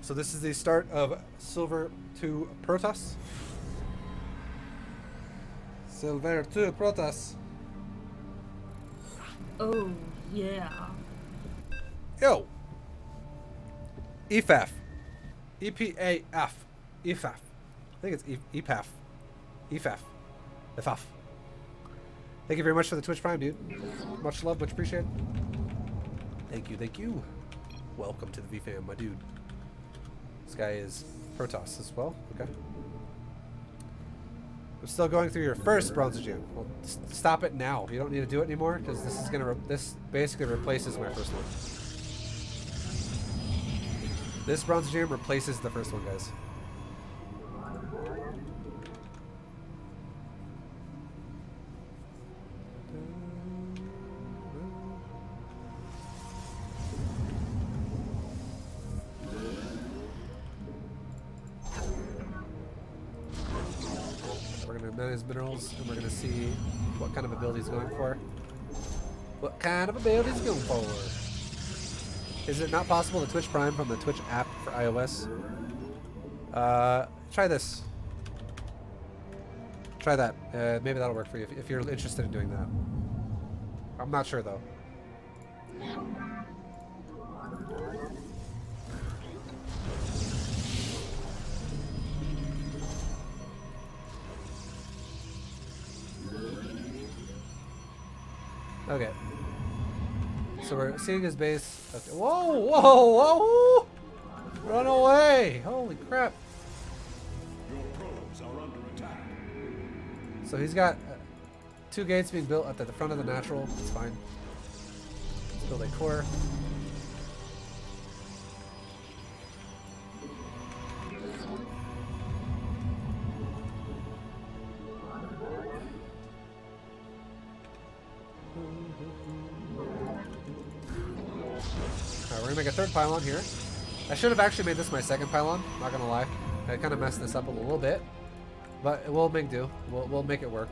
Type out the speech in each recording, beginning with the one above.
So this is the start of Silver 2 Protoss. Silver 2 Protoss. Oh, yeah. Yo! EFAF. EPAF. EFAF. I think it's EPAF. EFAF. EFAF. Thank you very much for the Twitch Prime, dude. Much love, much appreciated. Thank you, thank you. Welcome to the VFam, my dude. This guy is Protoss as well. Okay. I'm still going through your first Bronze Gym. Well, stop it now. You don't need to do it anymore because this is gonna. This basically replaces my first one. This Bronze Gym replaces the first one, guys. His minerals, and we're gonna see what kind of ability he's going for. What kind of ability he's going for? Is it not possible to Twitch Prime from the Twitch app for iOS? Try this. Try that. Maybe that'll work for you if you're interested in doing that. I'm not sure though. Okay. So we're seeing his base. Okay. Whoa, whoa, whoa! Run away! Holy crap! Your probes are under attack. So he's got 2 gates being built at the front of the natural. It's fine. Let's build a core. We're gonna make a 3rd pylon here. I should have actually made this my 2nd pylon, not gonna lie. I kind of messed this up a little bit, but we'll make do. We'll make it work.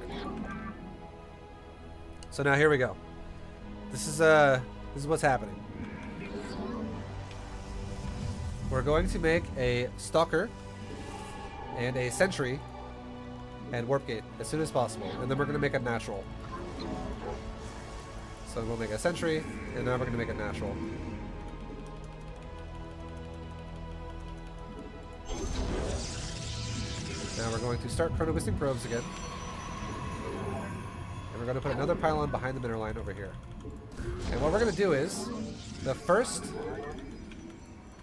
So now here we go. This is what's happening. We're going to make a stalker and a sentry and warp gate as soon as possible, and then we're gonna make a natural. So we'll make a sentry, and then we're gonna make a natural. Now we're going to start chrono-boosting probes again. And we're going to put another pylon behind the mineral line over here. And what we're going to do is, the first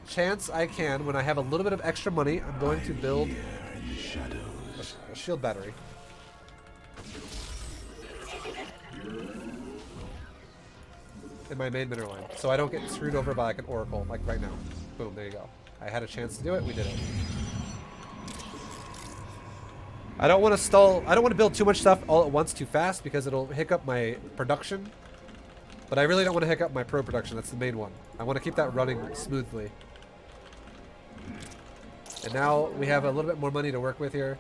chance I can, when I have a little bit of extra money, I'm going to build a shield battery. In my main mineral line. So I don't get screwed over by like an oracle, like right now. Boom, there you go. I had a chance to do it, we did it. I don't want to stall. I don't want to build too much stuff all at once too fast because it'll hiccup my production. But I really don't want to hiccup my pro production. That's the main one. I want to keep that running smoothly. And now we have a little bit more money to work with here.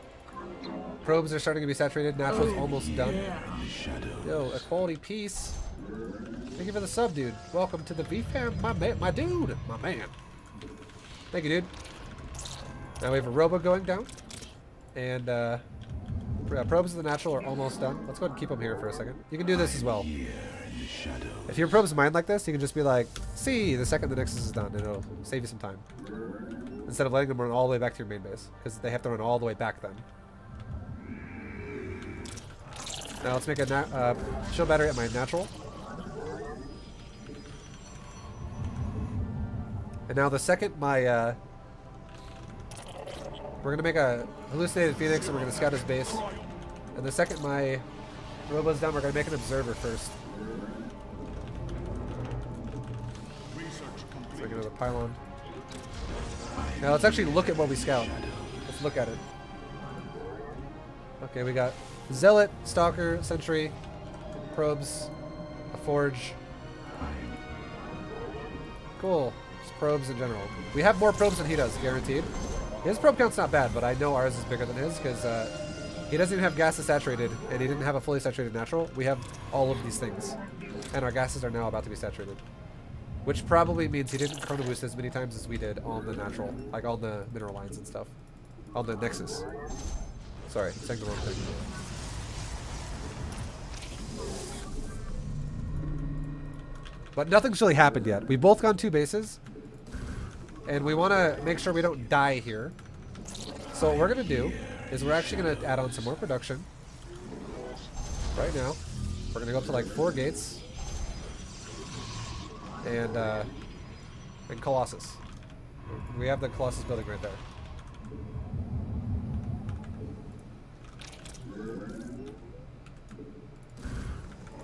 Probes are starting to be saturated. Natural's almost done. Yo, a quality piece. Thank you for the sub, dude. Welcome to the VFam, my dude, my man. Thank you, dude. Now we have a robo going down. And probes of the natural are almost done. Let's go ahead and keep them here for a second. You can do this as well. If your probes mine like this, you can just be like, see, the second the Nexus is done, and it'll save you some time. Instead of letting them run all the way back to your main base, because they have to run all the way back then. Now let's make a shield battery at my natural. And now the second my we're gonna make a hallucinated phoenix and we're gonna scout his base. And the second my robo's done, we're gonna make an observer first. So we get another pylon. Now let's actually look at what we scout. Let's look at it. Okay, we got zealot, stalker, sentry, probes, a forge. Cool. Just probes in general. We have more probes than he does, guaranteed. His probe count's not bad, but I know ours is bigger than his because he doesn't even have gases saturated, and he didn't have a fully saturated natural. We have all of these things, and our gases are now about to be saturated. Which probably means he didn't chrono boost as many times as we did on the natural, like on the mineral lines and stuff. On the Nexus. Sorry, saying the wrong thing. But nothing's really happened yet. We've both gone 2 bases. And we want to make sure we don't die here. So what we're going to do is we're actually going to add on some more production. Right now. We're going to go up to like 4 gates. And Colossus. We have the Colossus building right there.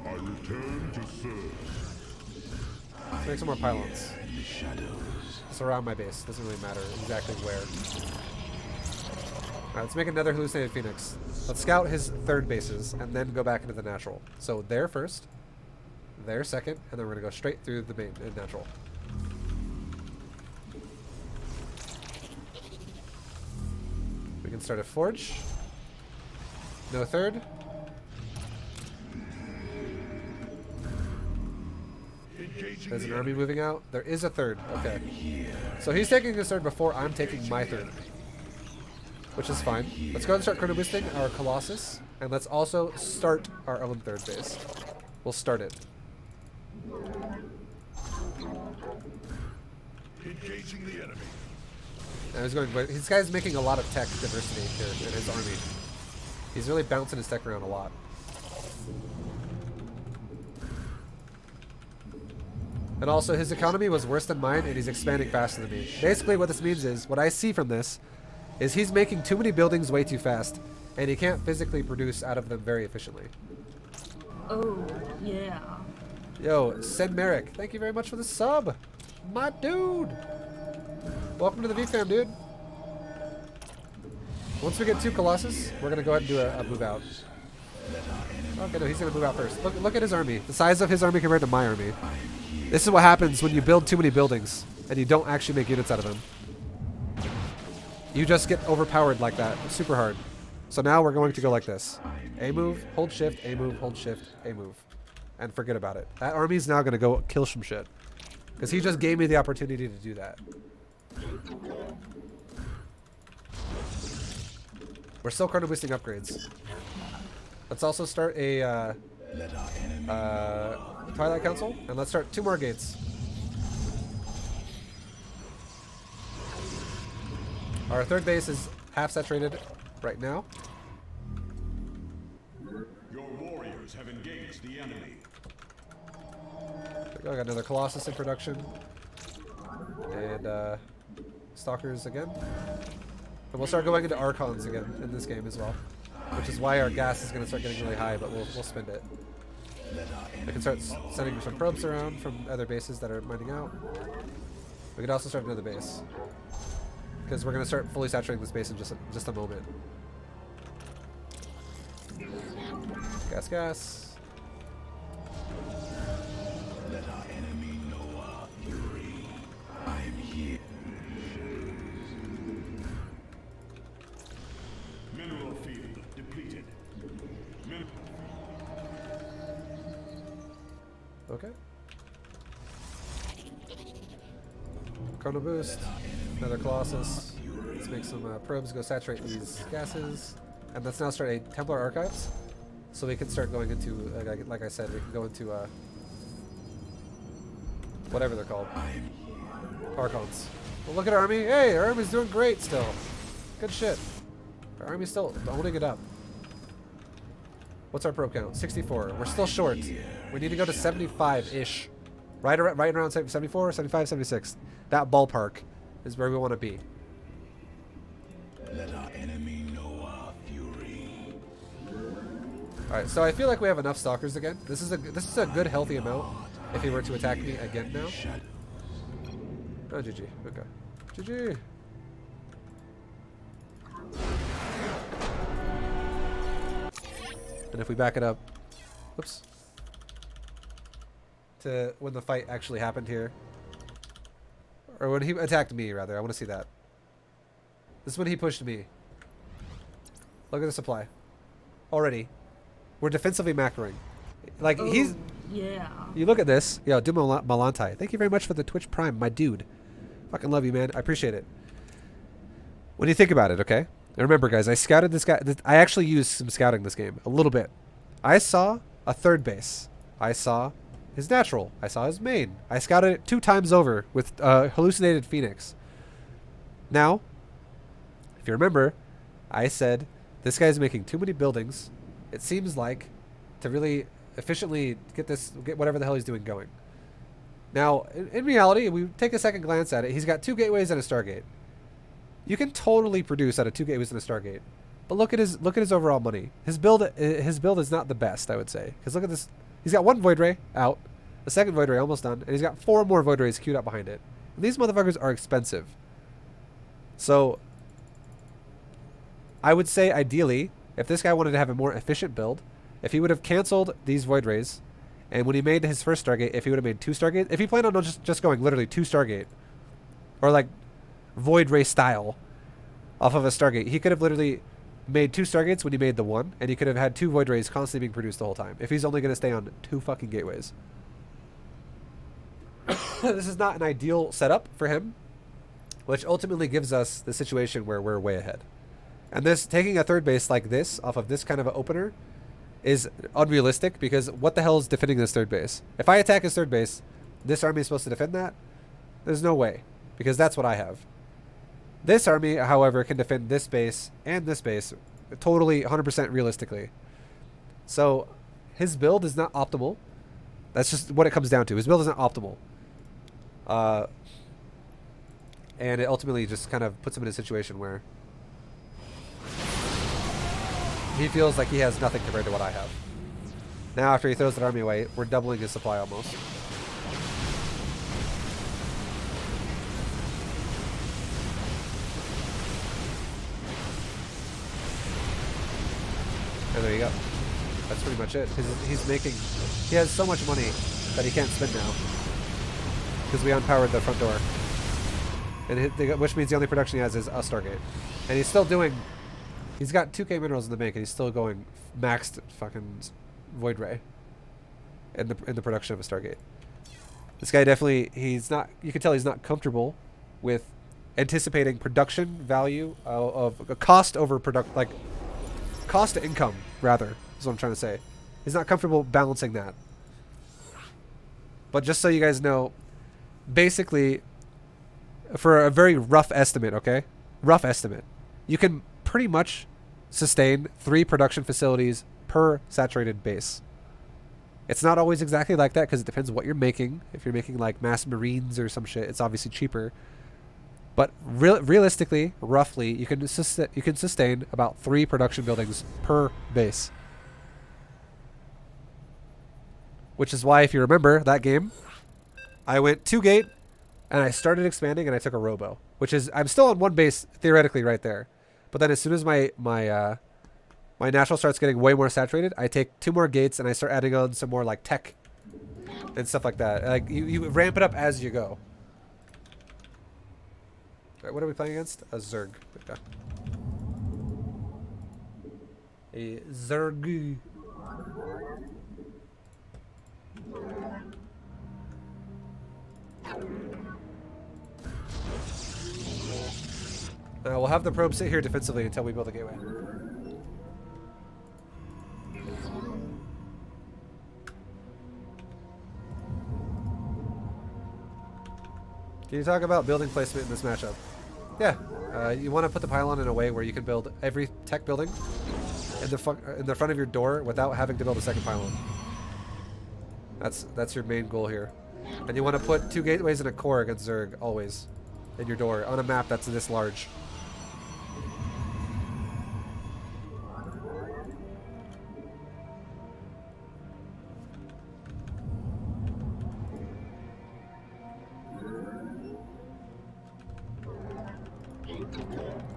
I return to serve. Let's make some more pylons. Surround my base. Doesn't really matter exactly where. Alright, let's make another hallucinated phoenix. Let's scout his 3rd bases and then go back into the natural. So there first, there second, and then we're gonna go straight through the main and natural. We can start a forge. No 3rd. There's an army moving out. There is a 3rd. Okay. So he's taking his 3rd before I'm taking my 3rd. Which is fine. Let's go ahead and start chrono boosting our Colossus. And let's also start our own 3rd base. We'll start it. Engaging the enemy. And he's going, this guy's making a lot of tech diversity here in his army. He's really bouncing his tech around a lot. And also, his economy was worse than mine, and he's expanding faster than me. Basically, what this means is, what I see from this, is he's making too many buildings way too fast, and he can't physically produce out of them very efficiently. Oh, yeah. Yo, Sen Merrick, thank you very much for the sub. My dude. Welcome to the V-Fam, dude. Once we get 2 Colossus, we're going to go ahead and do a move out. Okay, no, he's going to move out first. Look at his army. The size of his army compared to my army. This is what happens when you build too many buildings and you don't actually make units out of them. You just get overpowered like that. It's super hard. So now we're going to go like this. A move, hold shift, A move, hold shift, A move. And forget about it. That army's now going to go kill some shit. Because he just gave me the opportunity to do that. We're still chrono boosting upgrades. Let's also start a Twilight Council, and let's start 2 more gates. Our 3rd base is half saturated right now. Your warriors have engaged the enemy. There we go, I got another Colossus in production. And Stalkers again. And we'll start going into Archons again in this game as well. Which is why our gas is going to start getting really high, but we'll spend it. We can start sending some probes around from other bases that are mining out. We could also start another base. Because we're going to start fully saturating this base in just a moment. Gas, gas. Let our enemy know our fury. I'm here. Mineral field depleted. Okay. Chrono boost. Another Colossus. Let's make some probes go saturate these gases. And let's now start a Templar Archives. So we can start going into, like I said, we can go into whatever they're called. Archons. Well, look at our army. Hey, our army's doing great still. Good shit. Our army's still holding it up. What's our probe count? 64. We're still short. We need to go to 75-ish. Right around 74, 75, 76. That ballpark is where we want to be. Let our enemy know our fury. Alright, so I feel like we have enough Stalkers again. This is a good healthy amount if he were to attack me again now. Oh, GG. Okay. GG. And if we back it up, whoops, to when the fight actually happened here, or when he attacked me, rather, I want to see that. This is when he pushed me. Look at the supply. Already, we're defensively macroing. Like yeah. You look at this. Yo, Dumo Malantai. Thank you very much for the Twitch Prime, my dude. Fucking love you, man. I appreciate it. When you think about it, okay? And remember, guys, I scouted this guy. I actually used some scouting this game. A little bit. I saw a third base. I saw his natural. I saw his main. I scouted it 2 times over with hallucinated Phoenix. Now, if you remember, I said, this guy's making too many buildings. It seems like to really efficiently get whatever the hell he's doing going. Now, in reality, we take a second glance at it. He's got 2 gateways and a Stargate. You can totally produce out of 2 gateways and a Stargate. But look at his overall money. His build is not the best, I would say. Because look at this. He's got 1 Void Ray out, a second Void Ray almost done, and he's got 4 more Void Rays queued up behind it. And these motherfuckers are expensive. So, I would say ideally, if this guy wanted to have a more efficient build, if he would have canceled these Void Rays, and when he made his first Stargate, if he would have made 2 Stargate, if he planned on just going literally 2 Stargate, or like Void Ray style off of a Stargate, he could have literally made 2 Stargates when he made the 1, and he could have had 2 Void Rays constantly being produced the whole time, if he's only going to stay on 2 fucking gateways. This is not an ideal setup for him, which ultimately gives us the situation where we're way ahead. And this, taking a third base like this off of this kind of an opener, is unrealistic, because what the hell is defending this third base? If I attack his third base, this army is supposed to defend that? There's no way, because that's what I have. This army, however, can defend this base and this base totally 100% realistically. So his build is not optimal. That's just what it comes down to. His build is not optimal. And it ultimately just kind of puts him in a situation where he feels like he has nothing compared to what I have. Now, after he throws that army away, we're doubling his supply almost. And there you go. That's pretty much it. He has so much money that he can't spend now, because we unpowered the front door. And which means the only production he has is a Stargate. And he's still doing... He's got 2k minerals in the bank, and he's still going maxed fucking Void Ray in the production of a Stargate. This guy definitely, he's not, you can tell he's not comfortable with anticipating production value of a cost over product, like cost to income, rather, is what I'm trying to say. He's not comfortable balancing that. But just so you guys know, basically, for a very rough estimate, okay? Rough estimate. You can pretty much sustain 3 production facilities per saturated base. It's not always exactly like that, because it depends what you're making. If you're making like mass marines or some shit, it's obviously cheaper. But realistically, roughly, you can sustain about 3 production buildings per base. Which is why, if you remember that game, I went 2 gate, and I started expanding, and I took a robo, which is, I'm still on 1 base theoretically right there. But then as soon as my natural starts getting way more saturated, I take 2 more gates, and I start adding on some more like tech and stuff like that. Like you ramp it up as you go. Alright, what are we playing against? A Zerg. Okay. A Zerg. We'll have the probe sit here defensively until we build a gateway. Can you talk about building placement in this matchup? Yeah, you want to put the pylon in a way where you can build every tech building in the front of your door without having to build a second pylon. That's your main goal here. And you want to put 2 gateways and a core against Zerg always in your door on a map that's this large.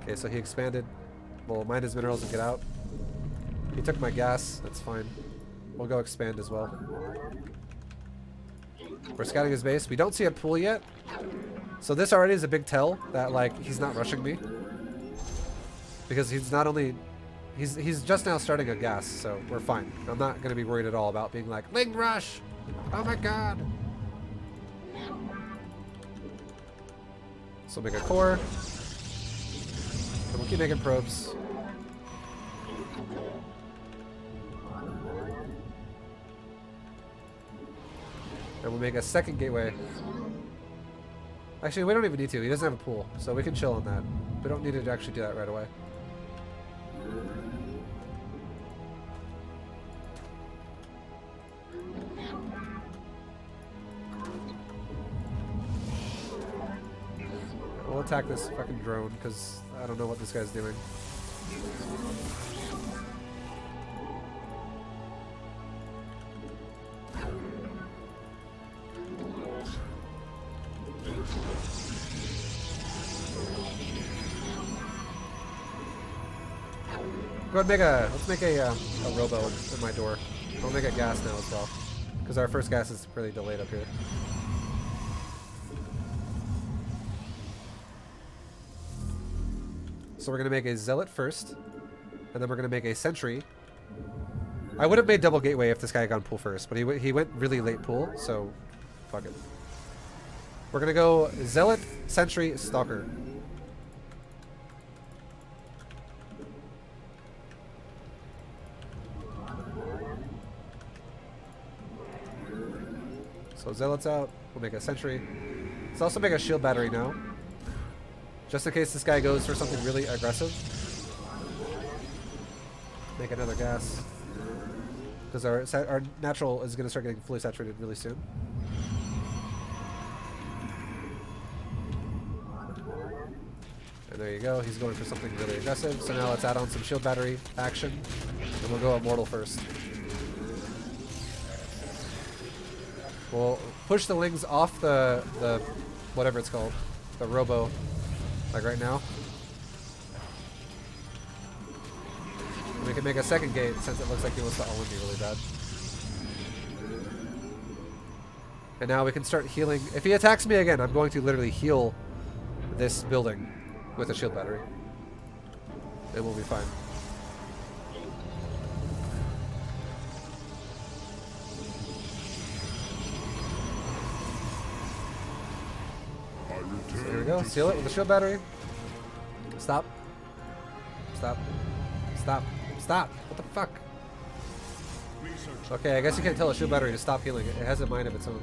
Okay, so he expanded. We'll mine his minerals and get out. He took my gas. That's fine. We'll go expand as well. We're scouting his base. We don't see a pool yet. So this already is a big tell that, like, he's not rushing me. Because he's not only he's just now starting a gas, so we're fine. I'm not going to be worried at all about being like, Ling Rush! Oh my god! So make a core. And we'll keep making probes. And we'll make a second gateway. Actually, we don't even need to. He doesn't have a pool, so we can chill on that. We don't need to actually do that right away. We'll attack this fucking drone, because I don't know what this guy's doing. Go ahead and make a, let's make a robo in my door. I'll make a gas now as well, because our first gas is really delayed up here. So we're going to make a zealot first, and then we're going to make a sentry. I would have made double gateway if this guy had gone pool first, but he went really late pool, so fuck it. We're going to go zealot, sentry, stalker. So zealot's out. We'll make a sentry. Let's also make a shield battery now, just in case this guy goes for something really aggressive. Make another gas, because our natural is going to start getting fully saturated really soon. And there you go. He's going for something really aggressive. So now let's add on some shield battery action, and we'll go immortal first. We'll push the lings off the whatever it's called, the robo, like right now. And we can make a second gate since it looks like he wants to all-in me really bad. And now we can start healing. If he attacks me again, I'm going to literally heal this building with a shield battery. And we'll be fine. So here we go. Seal it with a shield battery. Stop. Stop. Stop. Stop. What the fuck? Okay, I guess you can't tell a shield battery to stop healing. It has a mind of its own.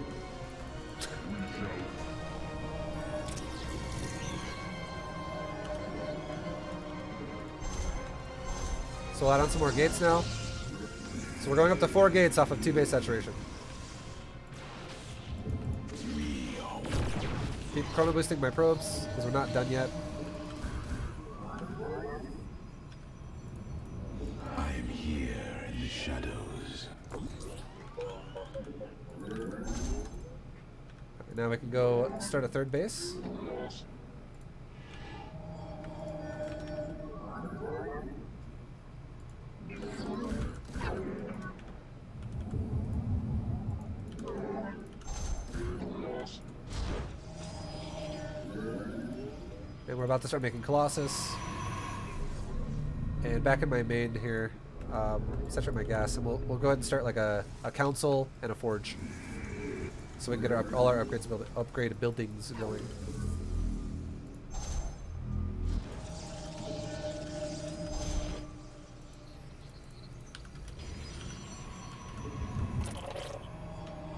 So we'll add on some more gates now. So we're going up to 4 gates off of 2 base saturation. Keep chrono boosting my probes, because we're not done yet. I am here in the shadows. Now we can go start a 3rd base. And we're about to start making Colossus. And back in my main here, saturate my gas, and we'll go ahead and start like a council and a forge, so we can get all our upgraded buildings going.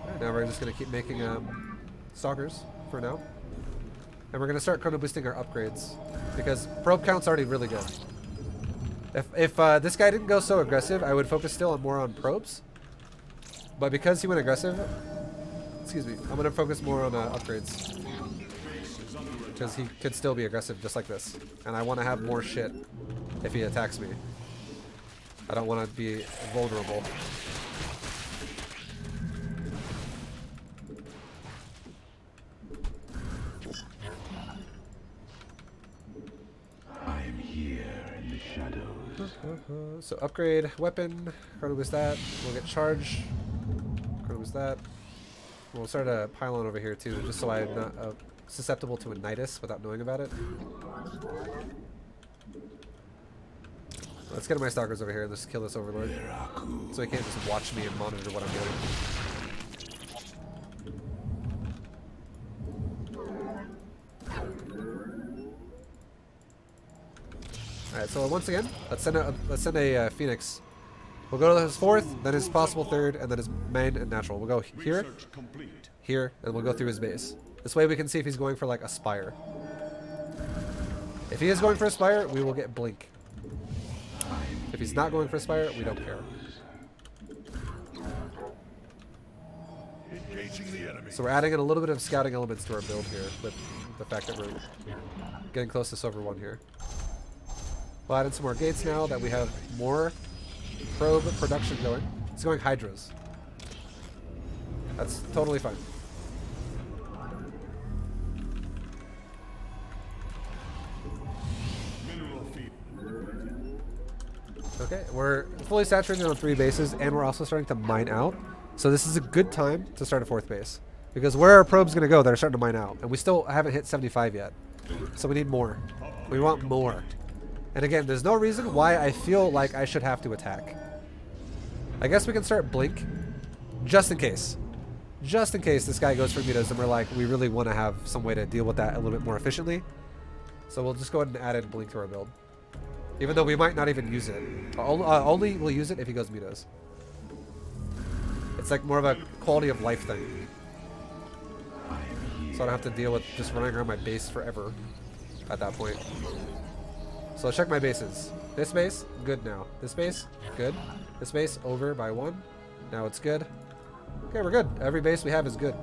Alright, now we're just gonna keep making stalkers for now. And we're going to start chrono boosting our upgrades, because probe count's already really good. If this guy didn't go so aggressive, I would focus still more on probes. But because he went aggressive, excuse me, I'm going to focus more on upgrades. Because he could still be aggressive just like this. And I want to have more shit if he attacks me. I don't want to be vulnerable. So upgrade weapon, chrono boost that, we'll get charge, chrono boost that. We'll start a pylon over here too, just so I'm not susceptible to a nidus without knowing about it. Let's get my stalkers over here and just kill this overlord. So he can't just watch me and monitor what I'm doing. Alright, so once again, let's send a Phoenix. We'll go to his 4th, then his possible 3rd, and then his main and natural. We'll go here, here, and we'll go through his base. This way we can see if he's going for like a spire. If he is going for a spire, we will get blink. If he's not going for a spire, we don't care. So we're adding in a little bit of scouting elements to our build here with the fact that we're getting close to silver 1 here. We'll add in some more gates now that we have more probe production going. It's going hydras. That's totally fine. Okay, we're fully saturated on 3 bases, and we're also starting to mine out. So this is a good time to start a 4th base. Because where are probes going to go? They're starting to mine out. And we still haven't hit 75 yet. So we need more. We want more. And again, there's no reason why I feel like I should have to attack. I guess we can start blink. Just in case. Just in case this guy goes for metas and we're like, we really want to have some way to deal with that a little bit more efficiently. So we'll just go ahead and add in blink to our build. Even though we might not even use it. Only we'll use it if he goes metas. It's like more of a quality of life thing. So I don't have to deal with just running around my base forever at that point. So I'll check my bases. This base, good now. This base, good. This base, over by 1. Now it's good. Okay, we're good. Every base we have is good.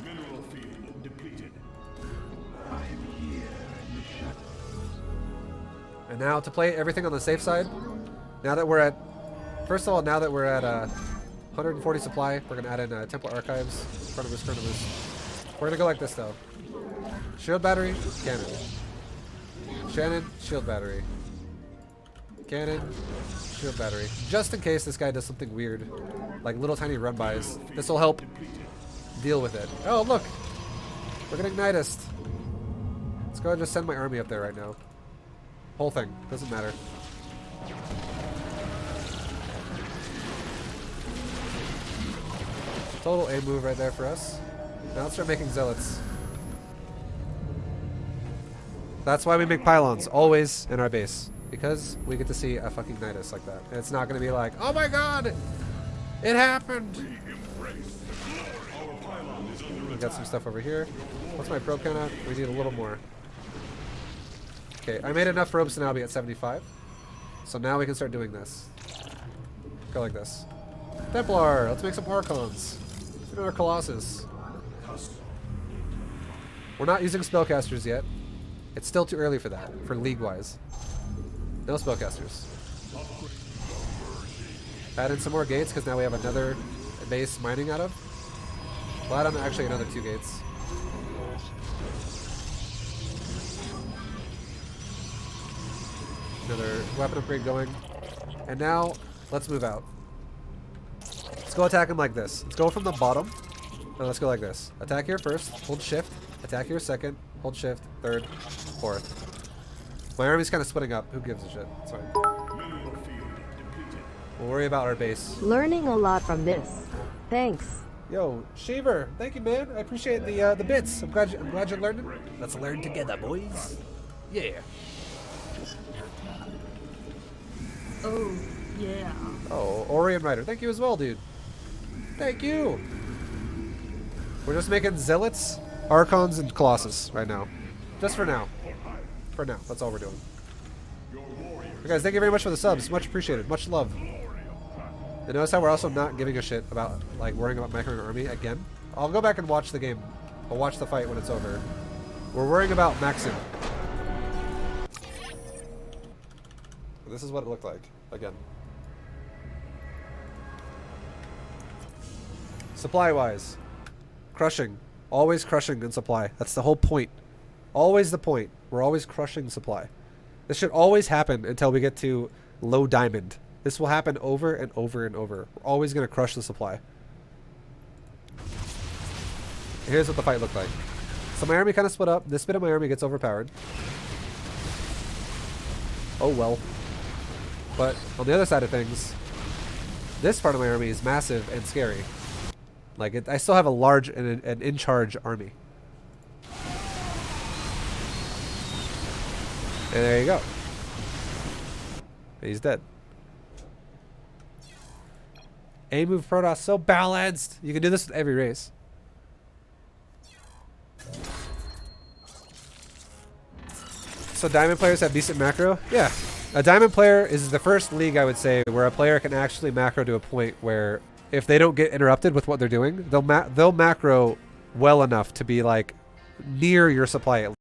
Mineral field depleted. And now to play everything on the safe side, now that we're at, first of all, now that we're at 140 supply, we're going to add in Templar Archives, Chronoverse. We're going to go like this though. Shield battery, cannon. Shannon, shield battery. Cannon, shield battery. Just in case this guy does something weird, like little tiny run-bys. This will help deal with it. Oh, look! We're getting Nidist. Let's go ahead and just send my army up there right now. Whole thing. Doesn't matter. Total A move right there for us. Now let's start making zealots. That's why we make pylons, always in our base. Because we get to see a fucking Nidus like that. And it's not going to be like, oh my god! It happened! We got some stuff over here. What's my probe count at? We need a little more. Okay, I made enough probes to now be at 75. So now we can start doing this. Go like this. Templar! Let's make some Archons. Another Colossus. We're not using spellcasters yet. It's still too early for that, for league-wise. No spellcasters. Add in some more gates, because now we have another base mining out of. Well, add on actually another 2 gates. Another weapon upgrade going. And now, let's move out. Let's go attack him like this. Let's go from the bottom, and let's go like this. Attack here first, hold shift. Attack here second, hold shift, third, fourth. My army's kind of splitting up. Who gives a shit? It's fine. We'll worry about our base. Learning a lot from this. Thanks. Yo, Shaver, thank you, man. I appreciate the bits. I'm glad you're learning. Let's learn together, boys. Yeah. Oh, yeah. Oh, Orion Rider, thank you as well, dude. Thank you. We're just making zealots, archons, and colossus right now. Just for now. For now, that's all we're doing. Hey guys, thank you very much for the subs. Much appreciated. Much love. And notice how we're also not giving a shit about like worrying about microing our army again. I'll go back and watch the game. I'll watch the fight when it's over. We're worrying about maxing. This is what it looked like again. Supply-wise, crushing. Always crushing in supply. That's the whole point. Always the point. We're always crushing supply. This should always happen until we get to low diamond. This will happen over and over and over. We're always going to crush the supply. Here's what the fight looked like. So my army kind of split up. This bit of my army gets overpowered. Oh well. But on the other side of things, this part of my army is massive and scary. Like, I still have a large and an in-charge army. And there you go. He's dead. A move Protoss so balanced. You can do this with every race. So diamond players have decent macro? Yeah. A diamond player is the first league, I would say, where a player can actually macro to a point where if they don't get interrupted with what they're doing, they'll macro well enough to be like near your supply at least.